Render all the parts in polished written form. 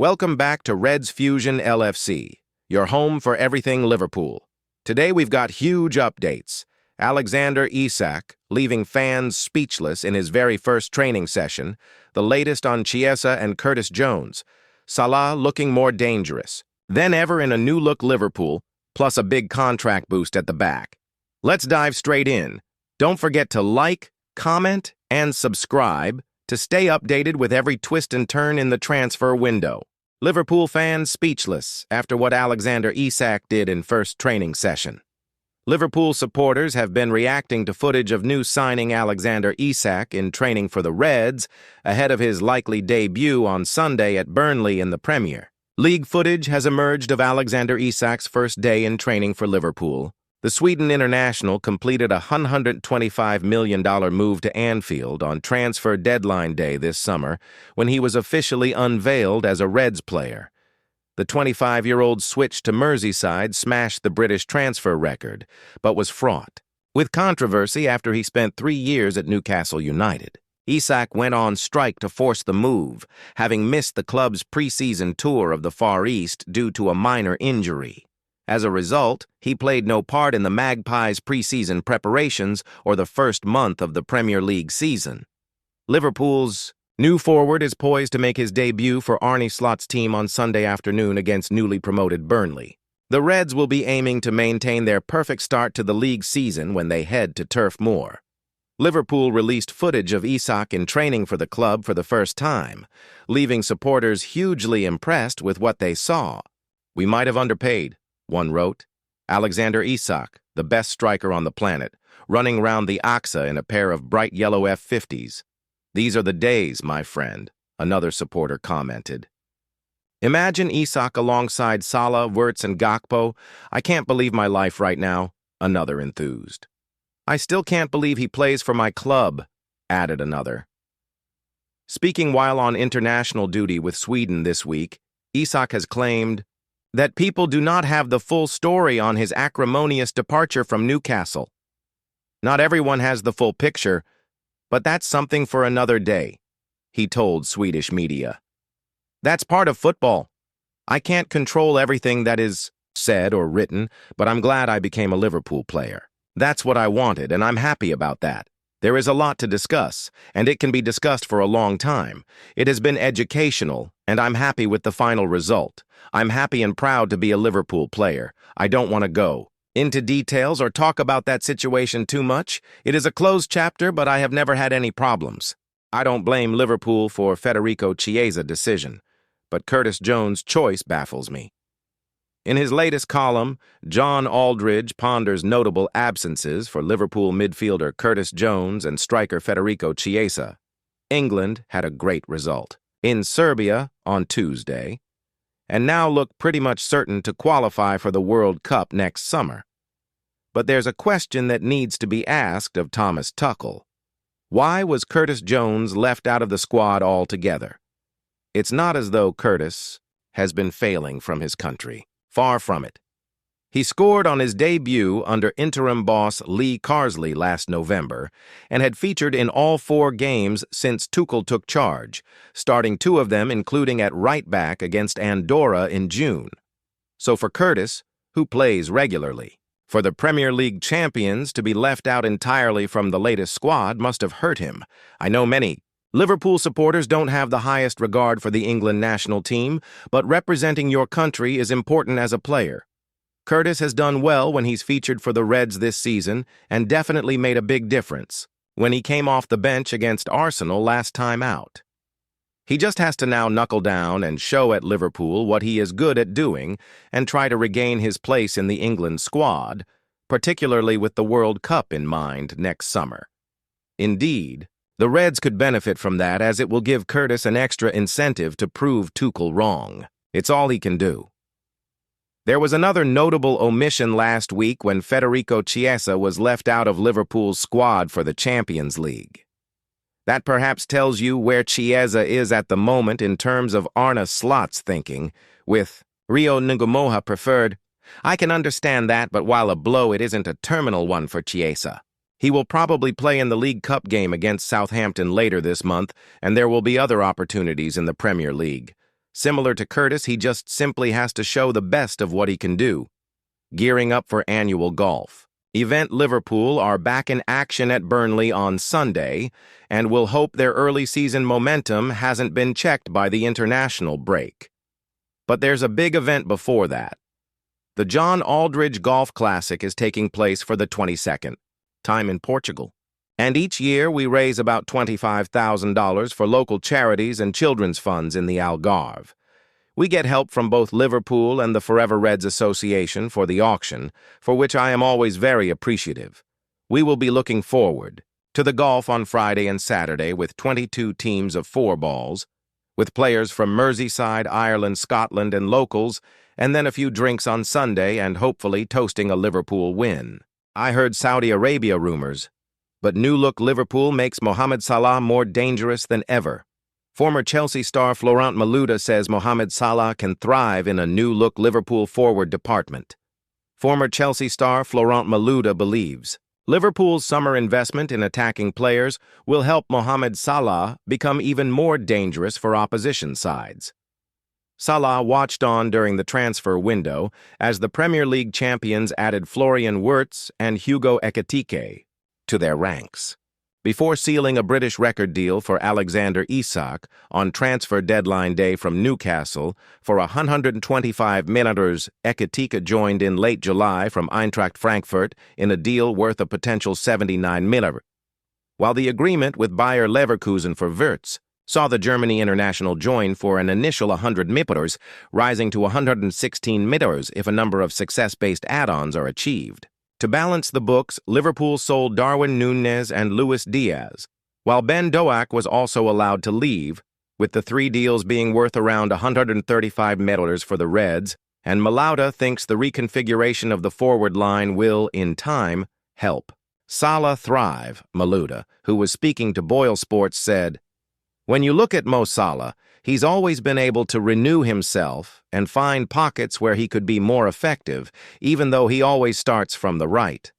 Welcome back to Reds Fusion LFC, your home for everything Liverpool. Today we've got huge updates. Alexander Isak leaving fans speechless in his very first training session, the latest on Chiesa and Curtis Jones, Salah looking more dangerous than ever in a new-look Liverpool, plus a big contract boost at the back. Let's dive straight in. Don't forget to like, comment, and subscribe to stay updated with every twist and turn in the transfer window. Liverpool fans speechless after what Alexander Isak did in first training session. Liverpool supporters have been reacting to footage of new signing Alexander Isak in training for the Reds ahead of his likely debut on Sunday at Burnley in the Premier League. Footage has emerged of Alexander Isak's first day in training for Liverpool. The Sweden international completed a $125 million move to Anfield on transfer deadline day this summer when he was officially unveiled as a Reds player. The 25-year-old switch to Merseyside smashed the British transfer record, but was fraught with controversy after he spent 3 years at Newcastle United. Isak went on strike to force the move, having missed the club's pre-season tour of the Far East due to a minor injury. As a result, he played no part in the Magpies' pre-season preparations or the first month of the Premier League season. Liverpool's new forward is poised to make his debut for Arne Slot's team on Sunday afternoon against newly promoted Burnley. The Reds will be aiming to maintain their perfect start to the league season when they head to Turf Moor. Liverpool released footage of Isak in training for the club for the first time, leaving supporters hugely impressed with what they saw. "We might have underpaid," one wrote. Alexander Isak, the best striker on the planet, running round the Aqsa in a pair of bright yellow F50s. "These are the days, my friend," another supporter commented. "Imagine Isak alongside Salah, Wirtz, and Gakpo. I can't believe my life right now," another enthused. "I still can't believe he plays for my club," added another. Speaking while on international duty with Sweden this week, Isak has claimed that people do not have the full story on his acrimonious departure from Newcastle. "Not everyone has the full picture, but that's something for another day," he told Swedish media. "That's part of football. I can't control everything that is said or written, but I'm glad I became a Liverpool player. That's what I wanted, and I'm happy about that. There is a lot to discuss, and it can be discussed for a long time. It has been educational, and I'm happy with the final result. I'm happy and proud to be a Liverpool player. I don't want to go into details or talk about that situation too much. It is a closed chapter, but I have never had any problems. I don't blame Liverpool for Federico Chiesa's decision, but Curtis Jones' choice baffles me." In his latest column, John Aldridge ponders notable absences for Liverpool midfielder Curtis Jones and striker Federico Chiesa. England had a great result in Serbia on Tuesday, and now look pretty much certain to qualify for the World Cup next summer. But there's a question that needs to be asked of Thomas Tuchel. Why was Curtis Jones left out of the squad altogether? It's not as though Curtis has been failing from his country. Far from it. He scored on his debut under interim boss Lee Carsley last November and had featured in all 4 games since Tuchel took charge, starting 2 of them including at right back against Andorra in June. So for Curtis, who plays regularly, for the Premier League champions to be left out entirely from the latest squad must have hurt him. I know many Liverpool supporters don't have the highest regard for the England national team, but representing your country is important as a player. Curtis has done well when he's featured for the Reds this season and definitely made a big difference when he came off the bench against Arsenal last time out. He just has to now knuckle down and show at Liverpool what he is good at doing and try to regain his place in the England squad, particularly with the World Cup in mind next summer. Indeed, the Reds could benefit from that, as it will give Curtis an extra incentive to prove Tuchel wrong. It's all he can do. There was another notable omission last week when Federico Chiesa was left out of Liverpool's squad for the Champions League. That perhaps tells you where Chiesa is at the moment in terms of Arne Slot's thinking, with Rio Ngumoha preferred. I can understand that, but while a blow, it isn't a terminal one for Chiesa. He will probably play in the League Cup game against Southampton later this month, and there will be other opportunities in the Premier League. Similar to Curtis, he just simply has to show the best of what he can do. Gearing up for annual golf. Event Liverpool are back in action at Burnley on Sunday, and will hope their early season momentum hasn't been checked by the international break. But there's a big event before that. The John Aldridge Golf Classic is taking place for the 22nd time in Portugal. And each year we raise about $25,000 for local charities and children's funds in the Algarve. We get help from both Liverpool and the Forever Reds Association for the auction, for which I am always very appreciative. We will be looking forward to the golf on Friday and Saturday with 22 teams of 4 balls, with players from Merseyside, Ireland, Scotland, and locals, and then a few drinks on Sunday and hopefully toasting a Liverpool win. I heard Saudi Arabia rumors, but new-look Liverpool makes Mohamed Salah more dangerous than ever. Former Chelsea star Florent Malouda says Mohamed Salah can thrive in a new-look Liverpool forward department. Former Chelsea star Florent Malouda believes Liverpool's summer investment in attacking players will help Mohamed Salah become even more dangerous for opposition sides. Salah watched on during the transfer window as the Premier League champions added Florian Wirtz and Hugo Ekitike to their ranks. Before sealing a British record deal for Alexander Isak on transfer deadline day from Newcastle for $125 million, Ekitike joined in late July from Eintracht Frankfurt in a deal worth a potential $79 million, while the agreement with Bayer Leverkusen for Wirtz saw the Germany international join for an initial $100 million, rising to $116 million if a number of success-based add-ons are achieved. To balance the books, Liverpool sold Darwin Núñez and Luis Diaz, while Ben Doak was also allowed to leave, with the 3 deals being worth around $135 million for the Reds, and Malouda thinks the reconfiguration of the forward line will, in time, help Salah thrive. Malouda, who was speaking to Boyle Sports, said, "When you look at Mo Salah, he's always been able to renew himself and find pockets where he could be more effective, even though he always starts from the right.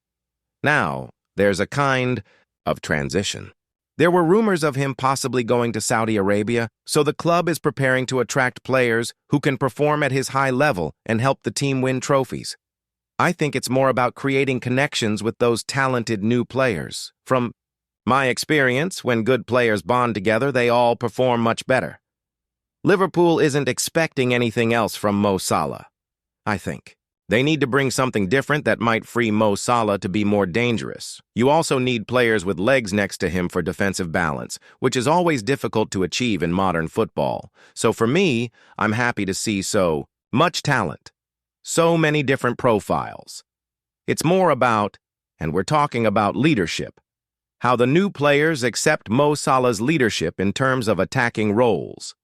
Now, there's a kind of transition. There were rumors of him possibly going to Saudi Arabia, so the club is preparing to attract players who can perform at his high level and help the team win trophies. I think it's more about creating connections with those talented new players. From my experience, when good players bond together, they all perform much better. Liverpool isn't expecting anything else from Mo Salah, I think. They need to bring something different that might free Mo Salah to be more dangerous. You also need players with legs next to him for defensive balance, which is always difficult to achieve in modern football. So for me, I'm happy to see so much talent, so many different profiles. It's more about, and we're talking about leadership, how the new players accept Mo Salah's leadership in terms of attacking roles.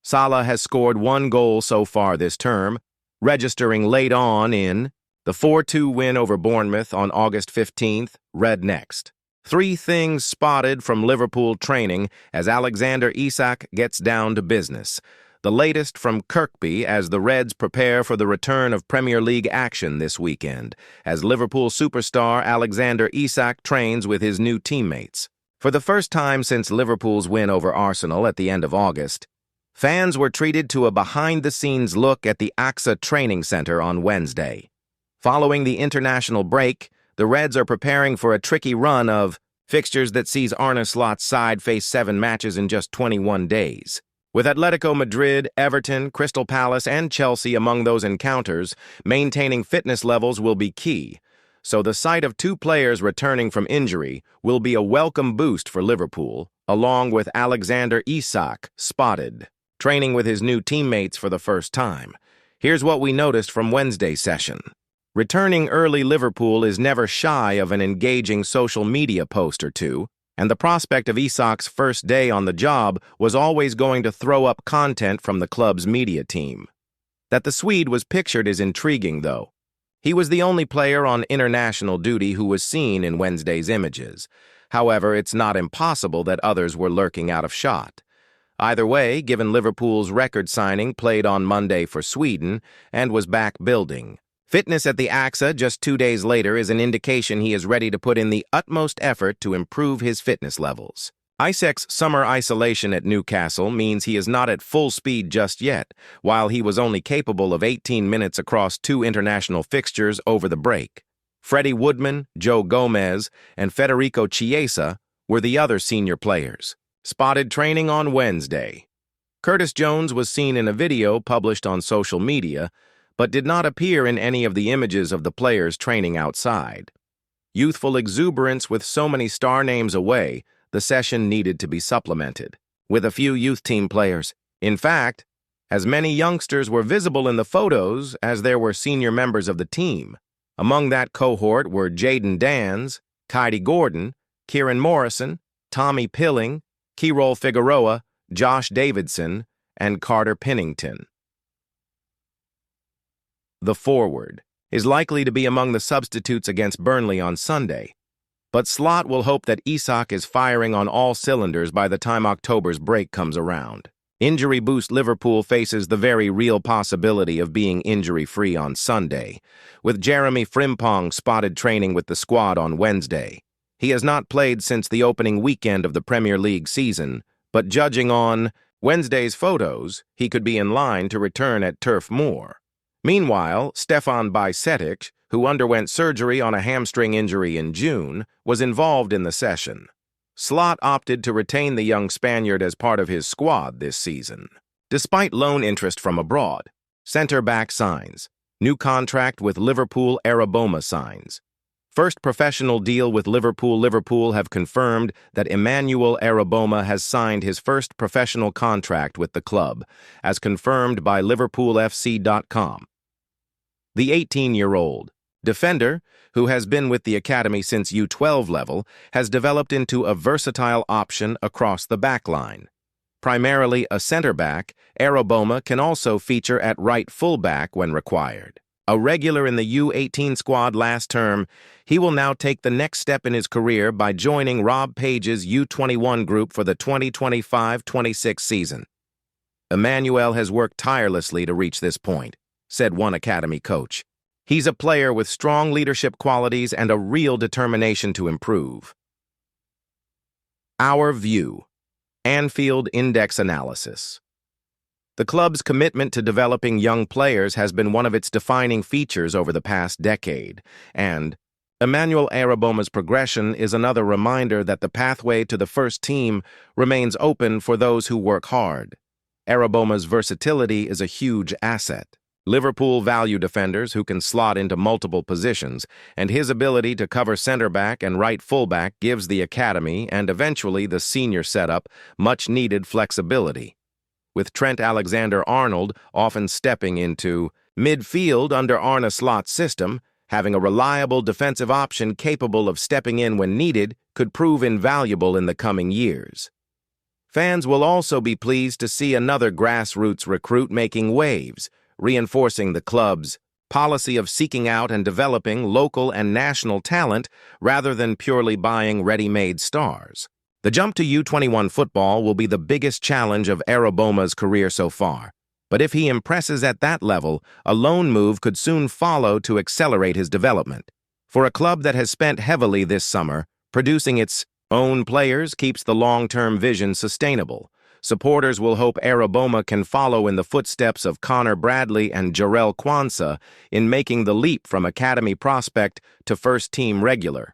Salah has scored 1 goal so far this term, registering late on in the 4-2 win over Bournemouth on August 15th, Red next. 3 things spotted from Liverpool training as Alexander Isak gets down to business. The latest from Kirkby as the Reds prepare for the return of Premier League action this weekend, as Liverpool superstar Alexander Isak trains with his new teammates. For the first time since Liverpool's win over Arsenal at the end of August, fans were treated to a behind-the-scenes look at the AXA Training Center on Wednesday. Following the international break, the Reds are preparing for a tricky run of fixtures that sees Arne Slot's side face 7 matches in just 21 days. With Atletico Madrid, Everton, Crystal Palace, and Chelsea among those encounters, maintaining fitness levels will be key. So the sight of 2 players returning from injury will be a welcome boost for Liverpool, along with Alexander Isak spotted training with his new teammates for the first time. Here's what we noticed from Wednesday's session. Returning early, Liverpool is never shy of an engaging social media post or 2, and the prospect of Isak's first day on the job was always going to throw up content from the club's media team. That the Swede was pictured is intriguing, though. He was the only player on international duty who was seen in Wednesday's images. However, it's not impossible that others were lurking out of shot. Either way, given Liverpool's record signing played on Monday for Sweden and was back building, fitness at the AXA just 2 days later is an indication he is ready to put in the utmost effort to improve his fitness levels. Isak's summer isolation at Newcastle means he is not at full speed just yet, while he was only capable of 18 minutes across 2 international fixtures over the break. Freddie Woodman, Joe Gomez, and Federico Chiesa were the other senior players. Spotted training on Wednesday. Curtis Jones was seen in a video published on social media, but did not appear in any of the images of the players training outside. Youthful exuberance with so many star names away, the session needed to be supplemented with a few youth team players. In fact, as many youngsters were visible in the photos as there were senior members of the team. Among that cohort were Jaden Dans, Kylie Gordon, Kieran Morrison, Tommy Pilling, Keyrol Figueroa, Josh Davidson, and Carter Pennington. The forward is likely to be among the substitutes against Burnley on Sunday, but Slot will hope that Isak is firing on all cylinders by the time October's break comes around. Injury boost Liverpool faces the very real possibility of being injury-free on Sunday, with Jeremy Frimpong spotted training with the squad on Wednesday. He has not played since the opening weekend of the Premier League season, but judging on Wednesday's photos, he could be in line to return at Turf Moor. Meanwhile, Stefan Bajcetic, who underwent surgery on a hamstring injury in June, was involved in the session. Slot opted to retain the young Spaniard as part of his squad this season. Despite loan interest from abroad, centre-back signs. New contract with Liverpool. Araboma signs. First professional deal with Liverpool. Liverpool have confirmed that Emmanuel Araboma has signed his first professional contract with the club, as confirmed by LiverpoolFC.com. The 18-year-old defender, who has been with the academy since U12 level, has developed into a versatile option across the backline. Primarily a center-back, Araboma can also feature at right fullback when required. A regular in the U18 squad last term, he will now take the next step in his career by joining Rob Page's U21 group for the 2025-26 season. Emmanuel has worked tirelessly to reach this point, said one academy coach. He's a player with strong leadership qualities and a real determination to improve. Our view. Anfield Index Analysis. The club's commitment to developing young players has been one of its defining features over the past decade, and Emmanuel Araboma's progression is another reminder that the pathway to the first team remains open for those who work hard. Araboma's versatility is a huge asset. Liverpool value defenders who can slot into multiple positions, and his ability to cover center-back and right fullback gives the academy and eventually the senior setup much-needed flexibility. With Trent Alexander-Arnold often stepping into midfield under Arne Slot's system, having a reliable defensive option capable of stepping in when needed could prove invaluable in the coming years. Fans will also be pleased to see another grassroots recruit making waves, reinforcing the club's policy of seeking out and developing local and national talent rather than purely buying ready-made stars. The jump to U21 football will be the biggest challenge of Araboma's career so far, but if he impresses at that level, a loan move could soon follow to accelerate his development. For a club that has spent heavily this summer, producing its own players keeps the long-term vision sustainable. Supporters will hope Araboma can follow in the footsteps of Connor Bradley and Jarell Quansah in making the leap from academy prospect to first-team regular.